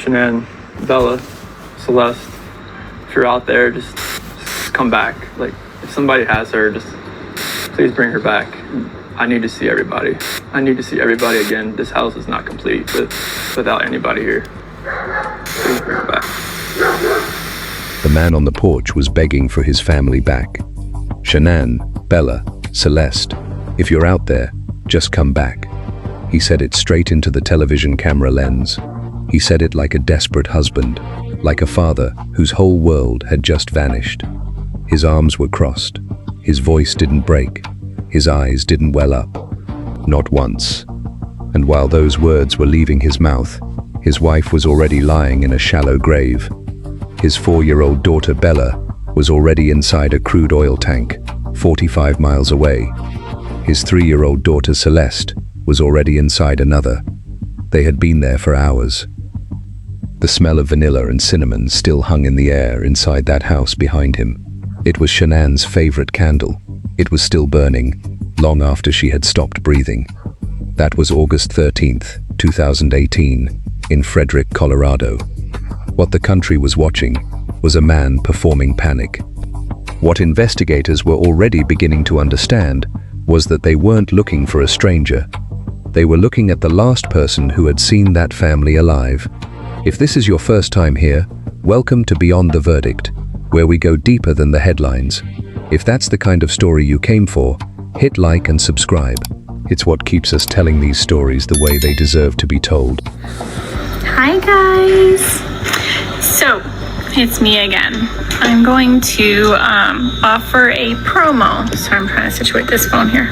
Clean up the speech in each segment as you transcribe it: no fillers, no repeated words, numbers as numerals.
Shanann, Bella, Celeste, if you're out there, just come back. Like, if somebody has her, just please bring her back. I need to see everybody. I need to see everybody again. This house is not complete without anybody here. Please bring her back. The man on the porch was begging for his family back. Shanann, Bella, Celeste, if you're out there, just come back. He said it straight into the television camera lens. He said it like a desperate husband, like a father whose whole world had just vanished. His arms were crossed. His voice didn't break. His eyes didn't well up. Not once. And while those words were leaving his mouth, his wife was already lying in a shallow grave. His 4-year-old daughter Bella was already inside a crude oil tank, 45 miles away. His 3-year-old daughter Celeste was already inside another. They had been there for hours. The smell of vanilla and cinnamon still hung in the air inside that house behind him. It was Shanann's favorite candle. It was still burning, long after she had stopped breathing. That was August 13th, 2018, in Frederick, Colorado. What the country was watching was a man performing panic. What investigators were already beginning to understand was that they weren't looking for a stranger. They were looking at the last person who had seen that family alive. If this is your first time here, welcome to Beyond the Verdict, where we go deeper than the headlines. If that's the kind of story you came for, hit like and subscribe. It's what keeps us telling these stories the way they deserve to be told. Hi guys! So, it's me again. I'm going to offer a promo. So I'm trying to situate this phone here.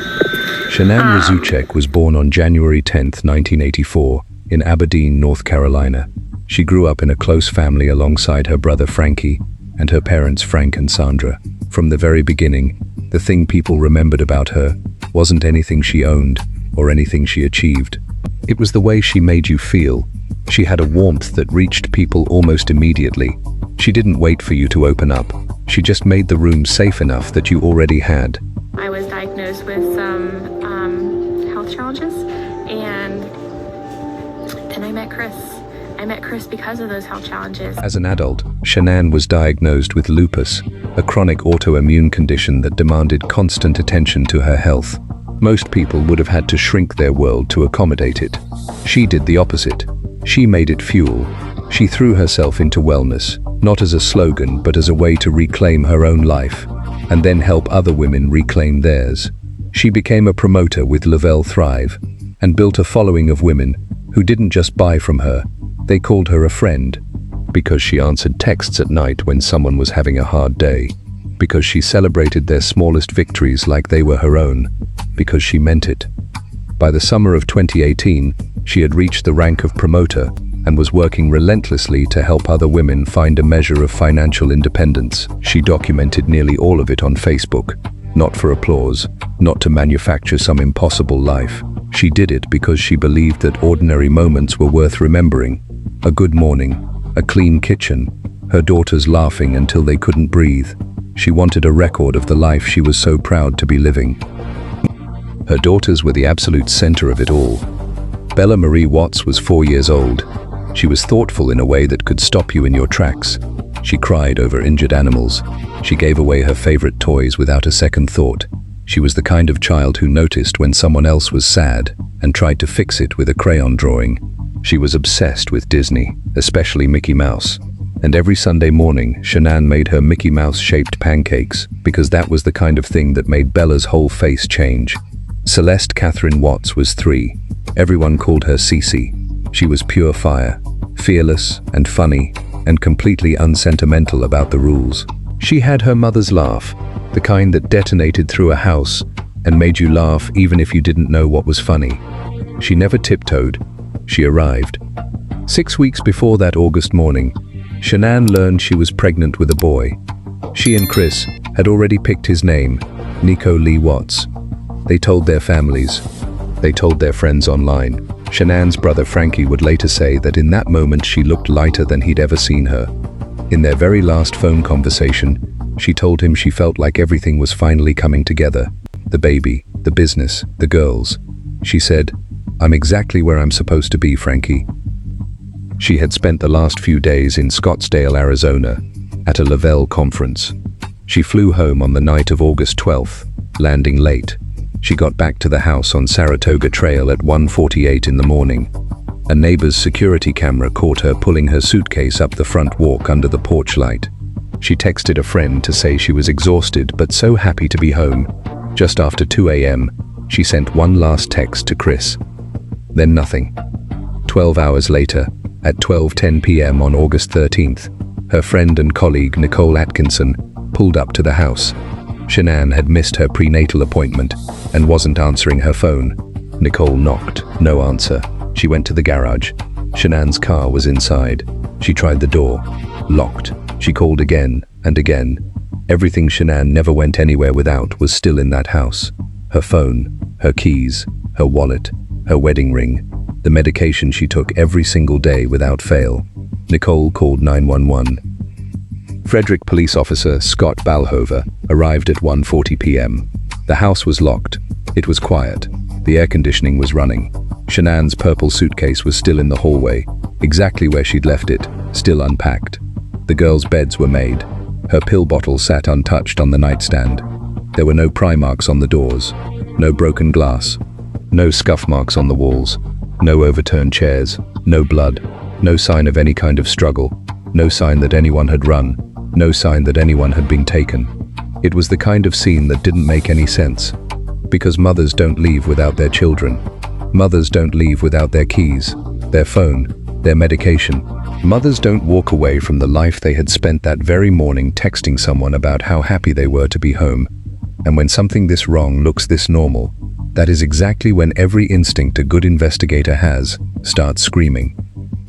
Shanann Watts was born on January 10th, 1984, in Aberdeen, North Carolina. She grew up in a close family alongside her brother Frankie and her parents Frank and Sandra. From the very beginning, the thing people remembered about her wasn't anything she owned or anything she achieved. It was the way she made you feel. She had a warmth that reached people almost immediately. She didn't wait for you to open up. She just made the room safe enough that you already had. I was diagnosed with some health challenges, and then I met Chris. I met Chris because of those health challenges. As an adult, Shanann was diagnosed with lupus, a chronic autoimmune condition that demanded constant attention to her health. Most people would have had to shrink their world to accommodate it. She did the opposite. She made it fuel. She threw herself into wellness, not as a slogan, but as a way to reclaim her own life, and then help other women reclaim theirs. She became a promoter with Lavelle Thrive, and built a following of women who didn't just buy from her. They called her a friend, because she answered texts at night when someone was having a hard day, because she celebrated their smallest victories like they were her own, because she meant it. By the summer of 2018, she had reached the rank of promoter and was working relentlessly to help other women find a measure of financial independence. She documented nearly all of it on Facebook, not for applause, not to manufacture some impossible life. She did it because she believed that ordinary moments were worth remembering. A good morning, a clean kitchen, her daughters laughing until they couldn't breathe. She wanted a record of the life she was so proud to be living. Her daughters were the absolute center of it all. Bella Marie Watts was 4 years old. She was thoughtful in a way that could stop you in your tracks. She cried over injured animals. She gave away her favorite toys without a second thought. She was the kind of child who noticed when someone else was sad and tried to fix it with a crayon drawing. She was obsessed with Disney, especially Mickey Mouse. And every Sunday morning, Shanann made her Mickey Mouse-shaped pancakes because that was the kind of thing that made Bella's whole face change. Celeste Catherine Watts was 3. Everyone called her Cece. She was pure fire, fearless and funny, and completely unsentimental about the rules. She had her mother's laugh, the kind that detonated through a house and made you laugh even if you didn't know what was funny. She never tiptoed. She arrived. 6 weeks before that August morning, Shanann learned she was pregnant with a boy. She and Chris had already picked his name, Nico Lee Watts. They told their families. They told their friends online. Shanann's brother Frankie would later say that in that moment she looked lighter than he'd ever seen her. In their very last phone conversation, she told him she felt like everything was finally coming together. The baby, the business, the girls. She said, "I'm exactly where I'm supposed to be, Frankie." She had spent the last few days in Scottsdale, Arizona, at a Lavelle conference. She flew home on the night of August 12th, landing late. She got back to the house on Saratoga Trail at 1:48 in the morning. A neighbor's security camera caught her pulling her suitcase up the front walk under the porch light. She texted a friend to say she was exhausted but so happy to be home. Just after 2 a.m., she sent one last text to Chris. Then nothing. 12 hours later, at 12:10 p.m. on August 13th, her friend and colleague Nicole Atkinson pulled up to the house. Shanann had missed her prenatal appointment and wasn't answering her phone. Nicole knocked, no answer. She went to the garage. Shanann's car was inside. She tried the door, locked. She called again and again. Everything Shanann never went anywhere without was still in that house. Her phone, her keys, her wallet, her wedding ring, the medication she took every single day without fail. Nicole called 911. Frederick police officer Scott Balhover arrived at 1:40 p.m. The house was locked. It was quiet. The air conditioning was running. Shanann's purple suitcase was still in the hallway, exactly where she'd left it, still unpacked. The girls' beds were made. Her pill bottle sat untouched on the nightstand. There were no pry marks on the doors, no broken glass, no scuff marks on the walls, no overturned chairs, no blood, no sign of any kind of struggle, no sign that anyone had run, no sign that anyone had been taken. It was the kind of scene that didn't make any sense. Because mothers don't leave without their children. Mothers don't leave without their keys, their phone, their medication. Mothers don't walk away from the life they had spent that very morning texting someone about how happy they were to be home. And when something this wrong looks this normal, that is exactly when every instinct a good investigator has starts screaming.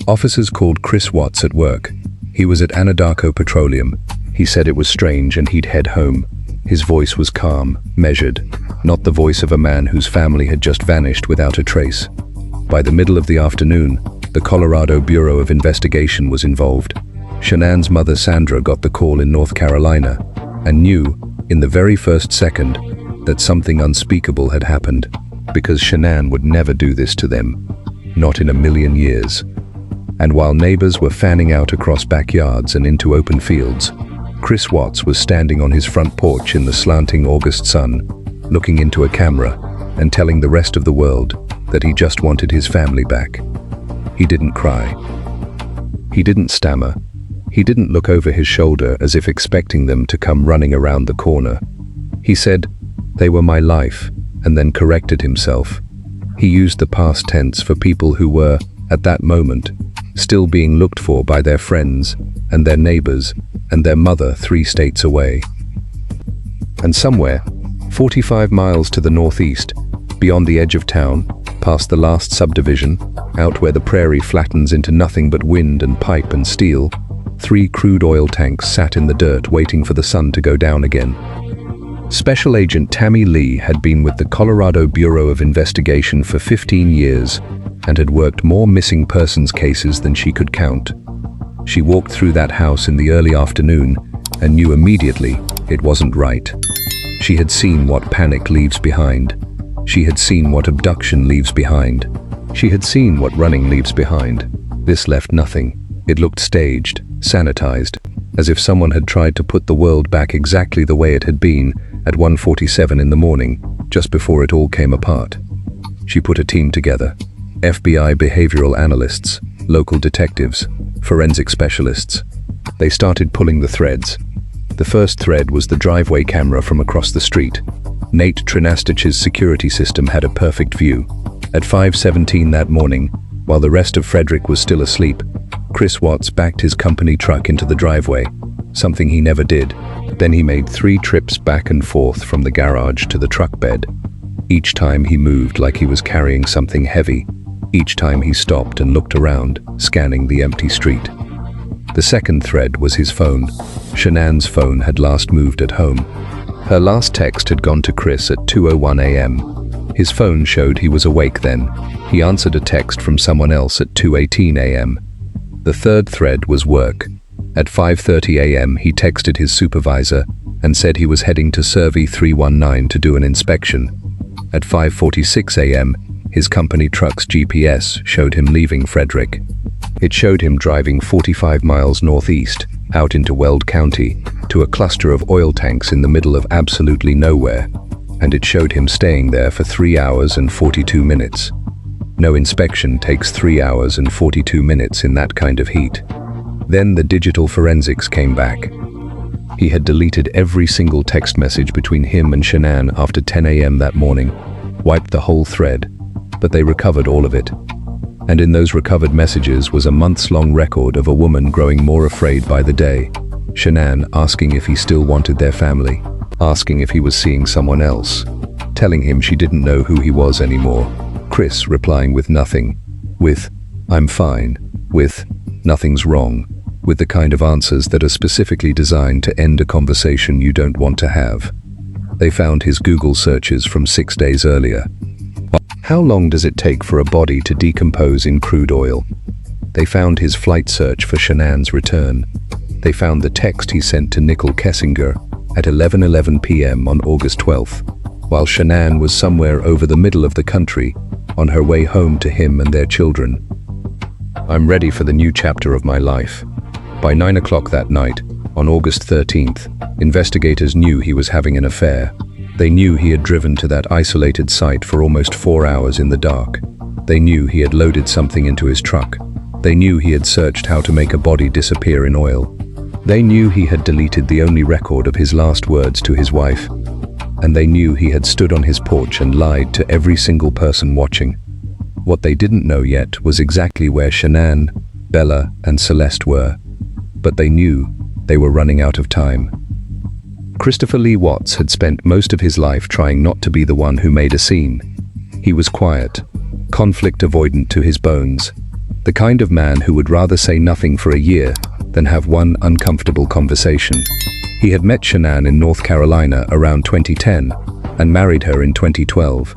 Officers called Chris Watts at work. He was at Anadarko Petroleum. He said it was strange and he'd head home. His voice was calm, measured, not the voice of a man whose family had just vanished without a trace. By the middle of the afternoon, the Colorado Bureau of Investigation was involved. Shanann's mother Sandra got the call in North Carolina and knew, in the very first second, that something unspeakable had happened, because Shanann would never do this to them, not in a million years. And while neighbors were fanning out across backyards and into open fields, Chris Watts was standing on his front porch in the slanting August sun, looking into a camera and telling the rest of the world that he just wanted his family back. He didn't cry. He didn't stammer. He didn't look over his shoulder as if expecting them to come running around the corner. He said, "They were my life," and then corrected himself. He used the past tense for people who were, at that moment, still being looked for by their friends and their neighbors and their mother 3 states away. And somewhere, 45 miles to the northeast, beyond the edge of town, past the last subdivision, out where the prairie flattens into nothing but wind and pipe and steel, 3 crude oil tanks sat in the dirt waiting for the sun to go down again. Special Agent Tammy Lee had been with the Colorado Bureau of Investigation for 15 years and had worked more missing persons cases than she could count. She walked through that house in the early afternoon and knew immediately it wasn't right. She had seen what panic leaves behind. She had seen what abduction leaves behind. She had seen what running leaves behind. This left nothing. It looked staged, sanitized, as if someone had tried to put the world back exactly the way it had been at 1:47 in the morning, just before it all came apart. She put a team together. FBI behavioral analysts, local detectives, forensic specialists. They started pulling the threads. The first thread was the driveway camera from across the street. Nate Trinastich's security system had a perfect view. At 5:17 that morning, while the rest of Frederick was still asleep, Chris Watts backed his company truck into the driveway, something he never did. Then he made 3 trips back and forth from the garage to the truck bed. Each time he moved like he was carrying something heavy. Each time he stopped and looked around, scanning the empty street. The second thread was his phone. Shanann's phone had last moved at home. Her last text had gone to Chris at 2:01 a.m. His phone showed he was awake then. He answered a text from someone else at 2:18 a.m. The third thread was work. At 5:30 a.m. he texted his supervisor and said he was heading to Survey 319 to do an inspection. At 5:46 a.m., his company truck's GPS showed him leaving Frederick. It showed him driving 45 miles northeast, out into Weld County, to a cluster of oil tanks in the middle of absolutely nowhere, and it showed him staying there for 3 hours and 42 minutes. No inspection takes 3 hours and 42 minutes in that kind of heat. Then the digital forensics came back. He had deleted every single text message between him and Shanann after 10 a.m. that morning, wiped the whole thread, but they recovered all of it. And in those recovered messages was a months-long record of a woman growing more afraid by the day. Shanann asking if he still wanted their family, asking if he was seeing someone else, telling him she didn't know who he was anymore. Chris replying with nothing, with "I'm fine," with "nothing's wrong," with the kind of answers that are specifically designed to end a conversation you don't want to have. They found his Google searches from 6 days earlier. How long does it take for a body to decompose in crude oil? They found his flight search for Shanann's return. They found the text he sent to Nicole Kessinger at 11:11 p.m. on August 12th, while Shanann was somewhere over the middle of the country, on her way home to him and their children. I'm ready for the new chapter of my life. By 9 o'clock that night, on August 13th, investigators knew he was having an affair. They knew he had driven to that isolated site for almost 4 hours in the dark. They knew he had loaded something into his truck. They knew he had searched how to make a body disappear in oil. They knew he had deleted the only record of his last words to his wife. And they knew he had stood on his porch and lied to every single person watching. What they didn't know yet was exactly where Shanann, Bella, and Celeste were. But they knew they were running out of time. Christopher Lee Watts had spent most of his life trying not to be the one who made a scene. He was quiet, conflict avoidant to his bones, the kind of man who would rather say nothing for a year than have one uncomfortable conversation. He had met Shanann in North Carolina around 2010 and married her in 2012.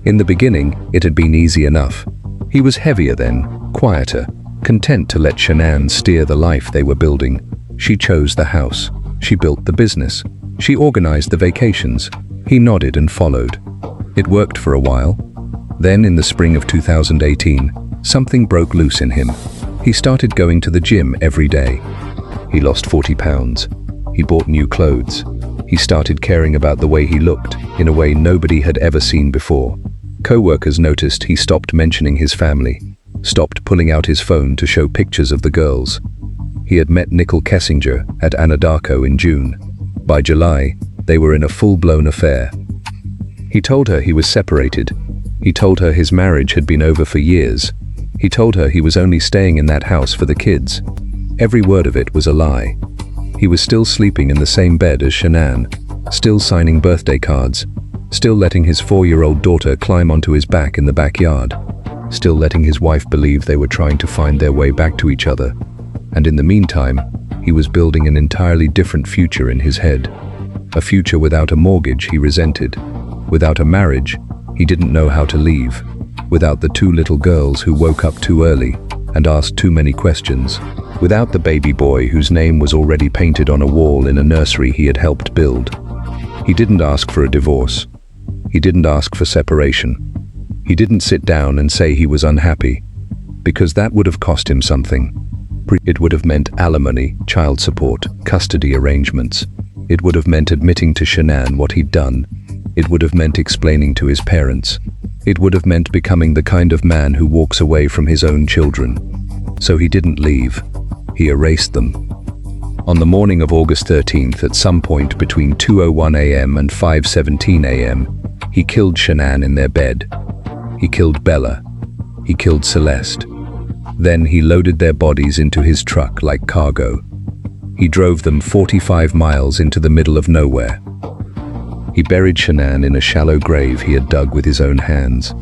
In the beginning, it had been easy enough. He was heavier then, quieter, content to let Shanann steer the life they were building. She chose the house. She built the business. She organized the vacations. He nodded and followed. It worked for a while. Then in the spring of 2018, something broke loose in him. He started going to the gym every day. He lost 40 pounds. He bought new clothes. He started caring about the way he looked in a way nobody had ever seen before. Co-workers noticed he stopped mentioning his family, stopped pulling out his phone to show pictures of the girls. He had met Nicole Kessinger at Anadarko in June. By July, they were in a full-blown affair. He told her he was separated. He told her his marriage had been over for years. He told her he was only staying in that house for the kids. Every word of it was a lie. He was still sleeping in the same bed as Shanann, still signing birthday cards, still letting his 4-year-old daughter climb onto his back in the backyard, still letting his wife believe they were trying to find their way back to each other. And in the meantime, he was building an entirely different future in his head. A future without a mortgage he resented. Without a marriage, he didn't know how to leave. Without the 2 little girls who woke up too early and asked too many questions. Without the baby boy whose name was already painted on a wall in a nursery he had helped build. He didn't ask for a divorce. He didn't ask for separation. He didn't sit down and say he was unhappy, because that would have cost him something. It would have meant alimony, child support, custody arrangements. It would have meant admitting to Shanann what he'd done. It would have meant explaining to his parents. It would have meant becoming the kind of man who walks away from his own children. So he didn't leave. He erased them. On the morning of August 13th, at some point between 2:01 a.m. and 5:17 a.m., he killed Shanann in their bed. He killed Bella. He killed Celeste. Then he loaded their bodies into his truck like cargo. He drove them 45 miles into the middle of nowhere. He buried Shanann in a shallow grave he had dug with his own hands.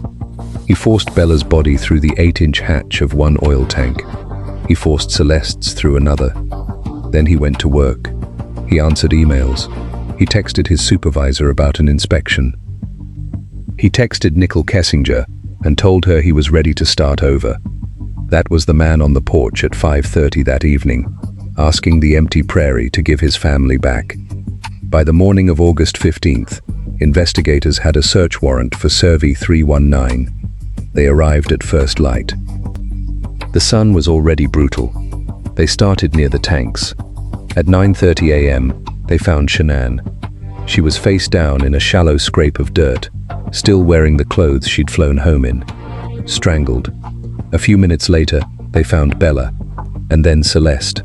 He forced Bella's body through the 8-inch hatch of one oil tank. He forced Celeste's through another. Then he went to work. He answered emails. He texted his supervisor about an inspection. He texted Nicole Kessinger and told her he was ready to start over. That was the man on the porch at 5:30 that evening, asking the empty prairie to give his family back. By the morning of August 15th, investigators had a search warrant for Survey 319. They arrived at first light. The sun was already brutal. They started near the tanks. At 9:30 a.m., they found Shanann. She was face down in a shallow scrape of dirt, still wearing the clothes she'd flown home in. Strangled. A few minutes later, they found Bella, and then Celeste.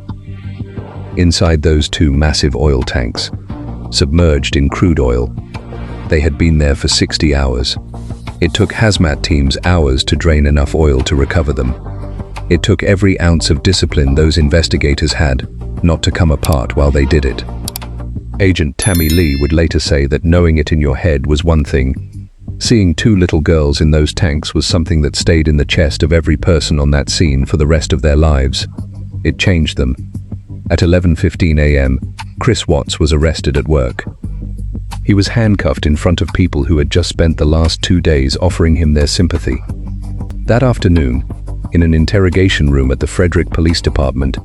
Inside those two massive oil tanks, submerged in crude oil. They had been there for 60 hours. It took hazmat teams hours to drain enough oil to recover them. It took every ounce of discipline those investigators had not to come apart while they did it. Agent Tammy Lee would later say that knowing it in your head was one thing. Seeing two little girls in those tanks was something that stayed in the chest of every person on that scene for the rest of their lives. It changed them. At 11:15 a.m., Chris Watts was arrested at work. He was handcuffed in front of people who had just spent the last 2 days offering him their sympathy. That afternoon, in an interrogation room at the Frederick Police Department,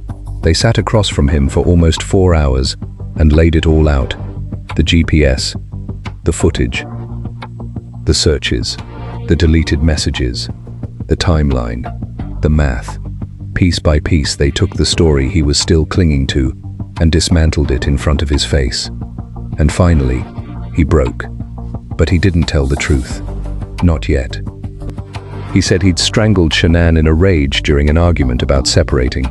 they sat across from him for almost 4 hours and laid it all out. The GPS, the footage, the searches, the deleted messages, the timeline, the math. Piece by piece, they took the story he was still clinging to and dismantled it in front of his face. And finally, he broke. But he didn't tell the truth. Not yet. He said he'd strangled Shanann in a rage during an argument about separating.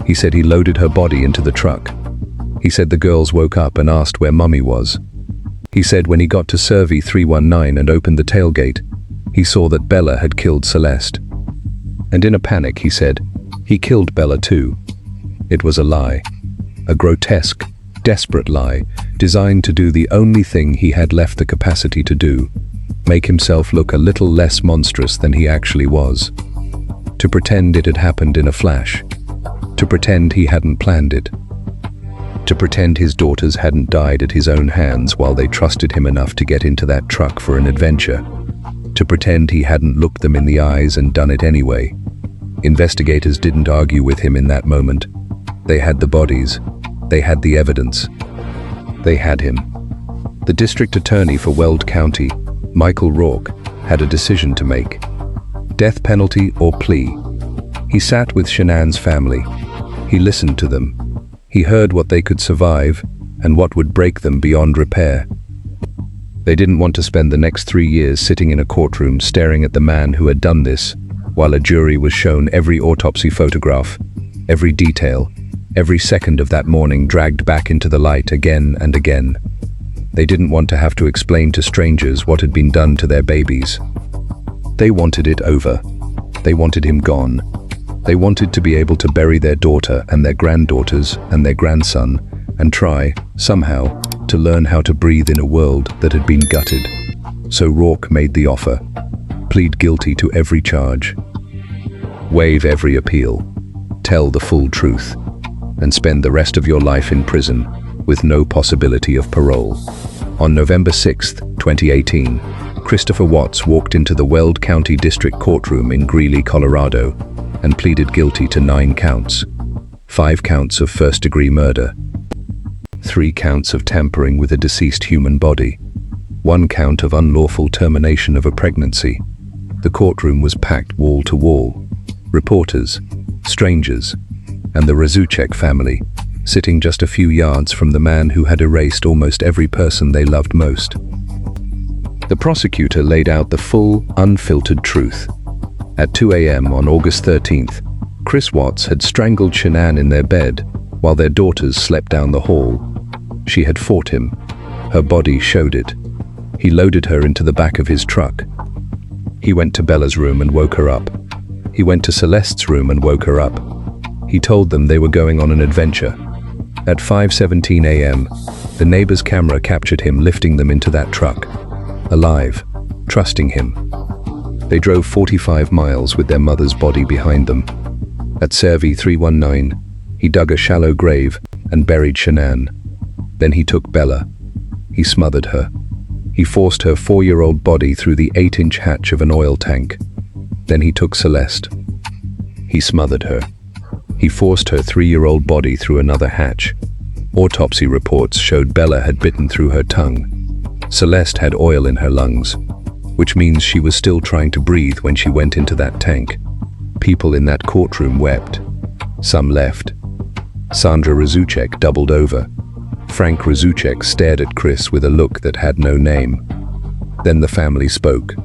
He said he loaded her body into the truck. He said the girls woke up and asked where Mummy was. He said when he got to Survey 319 and opened the tailgate, he saw that Bella had killed Celeste. And in a panic, he said, he killed Bella too. It was a lie. A grotesque, desperate lie, designed to do the only thing he had left the capacity to do, make himself look a little less monstrous than he actually was. To pretend it had happened in a flash. To pretend he hadn't planned it. To pretend his daughters hadn't died at his own hands while they trusted him enough to get into that truck for an adventure. To pretend he hadn't looked them in the eyes and done it anyway. Investigators didn't argue with him in that moment. They had the bodies. They had the evidence. They had him. The district attorney for Weld County, Michael Rourke, had a decision to make. Death penalty or plea. He sat with Shanann's family. He listened to them. He heard what they could survive and what would break them beyond repair. They didn't want to spend the next 3 years sitting in a courtroom staring at the man who had done this, while a jury was shown every autopsy photograph, every detail, every second of that morning dragged back into the light again and again. They didn't want to have to explain to strangers what had been done to their babies. They wanted it over. They wanted him gone. They wanted to be able to bury their daughter and their granddaughters and their grandson and try, somehow, to learn how to breathe in a world that had been gutted. So Rourke made the offer. Plead guilty to every charge. Waive every appeal. Tell the full truth. And spend the rest of your life in prison with no possibility of parole. On November 6, 2018, Christopher Watts walked into the Weld County District Courtroom in Greeley, Colorado, and pleaded guilty to 9 counts. 5 counts of first-degree murder, 3 counts of tampering with a deceased human body, 1 count of unlawful termination of a pregnancy. The courtroom was packed wall to wall. Reporters, strangers, and the Razuchek family, sitting just a few yards from the man who had erased almost every person they loved most. The prosecutor laid out the full, unfiltered truth. At 2 a.m. on August 13th, Chris Watts had strangled Shanann in their bed while their daughters slept down the hall. She had fought him. Her body showed it. He loaded her into the back of his truck. He went to Bella's room and woke her up. He went to Celeste's room and woke her up. He told them they were going on an adventure. At 5:17 a.m., the neighbor's camera captured him lifting them into that truck. Alive, trusting him. They drove 45 miles with their mother's body behind them. At Survey 319, he dug a shallow grave and buried Shanann. Then he took Bella. He smothered her. He forced her 4-year-old body through the 8-inch hatch of an oil tank. Then he took Celeste. He smothered her. He forced her 3-year-old body through another hatch. Autopsy reports showed Bella had bitten through her tongue. Celeste had oil in her lungs, which means she was still trying to breathe when she went into that tank. People in that courtroom wept. Some left. Sandra Razucek doubled over. Frank Razucek stared at Chris with a look that had no name. Then the family spoke.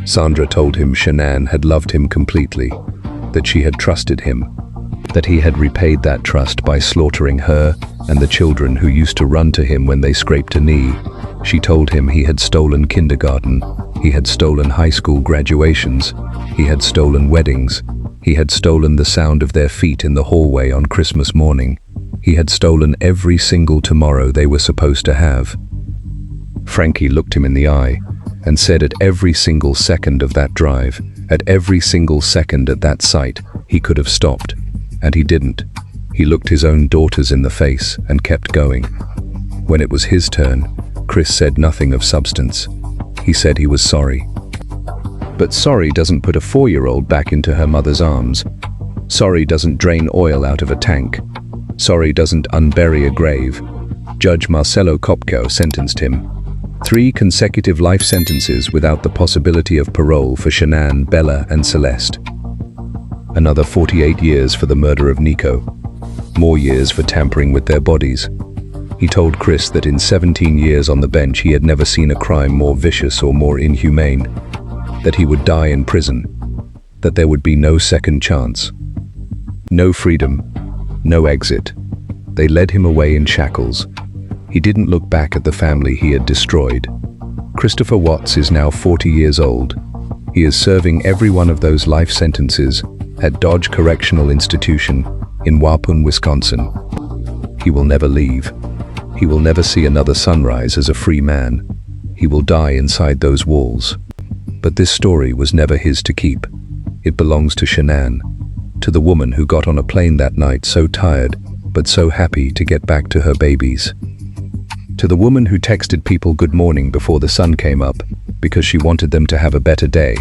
Sandra told him Shanann had loved him completely, that she had trusted him, that he had repaid that trust by slaughtering her and the children who used to run to him when they scraped a knee. She told him he had stolen kindergarten, he had stolen high school graduations, he had stolen weddings, he had stolen the sound of their feet in the hallway on Christmas morning. He had stolen every single tomorrow they were supposed to have. Frankie looked him in the eye and said at every single second of that drive, at every single second at that site, he could have stopped. And he didn't. He looked his own daughters in the face and kept going. When it was his turn, Chris said nothing of substance. He said he was sorry. But sorry doesn't put a 4-year-old back into her mother's arms. Sorry doesn't drain oil out of a tank. Sorry doesn't unbury a grave. Judge Marcelo Kopko sentenced him. 3 consecutive life sentences without the possibility of parole for Shanann, Bella, and Celeste. Another 48 years for the murder of Nico. More years for tampering with their bodies. He told Chris that in 17 years on the bench he had never seen a crime more vicious or more inhumane. That he would die in prison. That there would be no second chance. No freedom. No exit. They led him away in shackles. He didn't look back at the family he had destroyed. Christopher Watts is now 40 years old. He is serving every one of those life sentences at Dodge Correctional Institution in Waupun, Wisconsin. He will never leave. He will never see another sunrise as a free man. He will die inside those walls. But this story was never his to keep. It belongs to Shanann, to the woman who got on a plane that night so tired, but so happy to get back to her babies. To the woman who texted people good morning before the sun came up, because she wanted them to have a better day.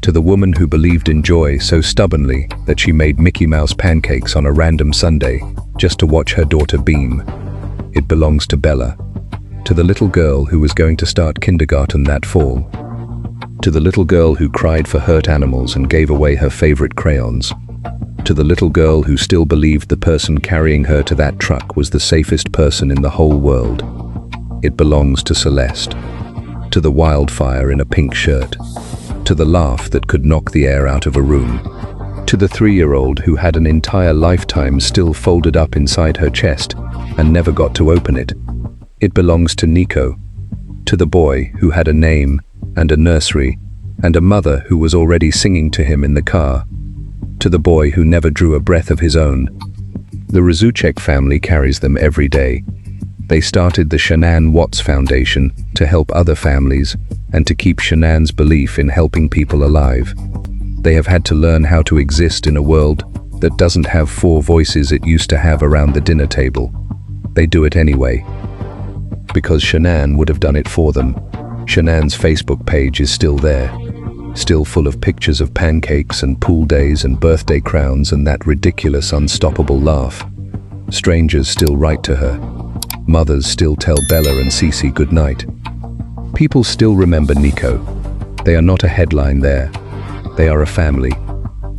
To the woman who believed in joy so stubbornly that she made Mickey Mouse pancakes on a random Sunday just to watch her daughter beam. It belongs to Bella. To the little girl who was going to start kindergarten that fall. To the little girl who cried for hurt animals and gave away her favorite crayons. To the little girl who still believed the person carrying her to that truck was the safest person in the whole world. It belongs to Celeste. To the wildfire in a pink shirt. To the laugh that could knock the air out of a room. To the 3-year-old who had an entire lifetime still folded up inside her chest and never got to open it. It belongs to Nico. To the boy who had a name and a nursery and a mother who was already singing to him in the car. To the boy who never drew a breath of his own. The Razucek family carries them every day. They started the Shanann Watts Foundation to help other families and to keep Shanann's belief in helping people alive. They have had to learn how to exist in a world that doesn't have 4 voices it used to have around the dinner table. They do it anyway. Because Shanann would have done it for them. Shanann's Facebook page is still there. Still full of pictures of pancakes and pool days and birthday crowns and that ridiculous unstoppable laugh. Strangers still write to her. Mothers still tell Bella and Cece goodnight. People still remember Nico. They are not a headline there. They are a family.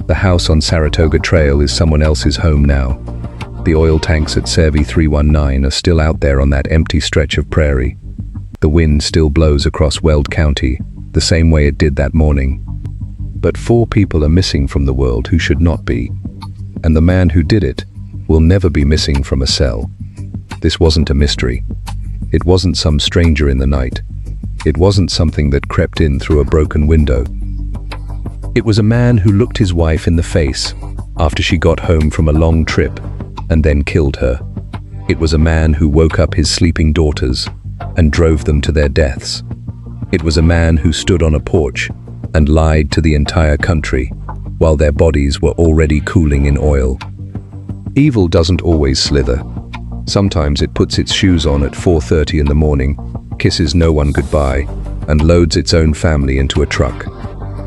The house on Saratoga Trail is someone else's home now. The oil tanks at Servi 319 are still out there on that empty stretch of prairie. The wind still blows across Weld County, the same way it did that morning. But 4 people are missing from the world who should not be. And the man who did it will never be missing from a cell. This wasn't a mystery. It wasn't some stranger in the night. It wasn't something that crept in through a broken window. It was a man who looked his wife in the face after she got home from a long trip and then killed her. It was a man who woke up his sleeping daughters and drove them to their deaths. It was a man who stood on a porch and lied to the entire country while their bodies were already cooling in oil. Evil doesn't always slither. Sometimes it puts its shoes on at 4:30 in the morning, kisses no one goodbye, and loads its own family into a truck.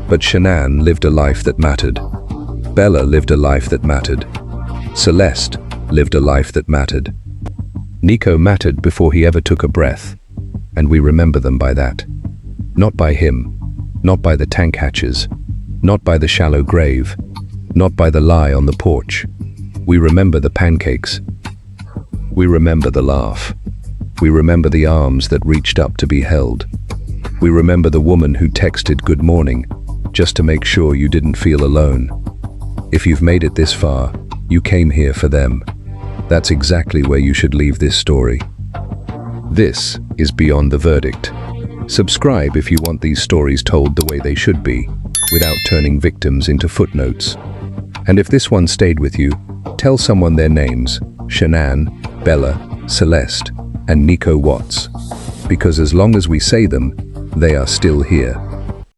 But Shanann lived a life that mattered. Bella lived a life that mattered. Celeste lived a life that mattered. Nico mattered before he ever took a breath, and we remember them by that. Not by him, not by the tank hatches, not by the shallow grave, not by the lie on the porch. We remember the pancakes. We remember the laugh. We remember the arms that reached up to be held. We remember the woman who texted good morning, just to make sure you didn't feel alone. If you've made it this far, you came here for them. That's exactly where you should leave this story. This is Beyond the Verdict. Subscribe if you want these stories told the way they should be, without turning victims into footnotes. And if this one stayed with you, tell someone their names: Shanann, Bella, Celeste, and Watts. Because as long as we say them, they are still here.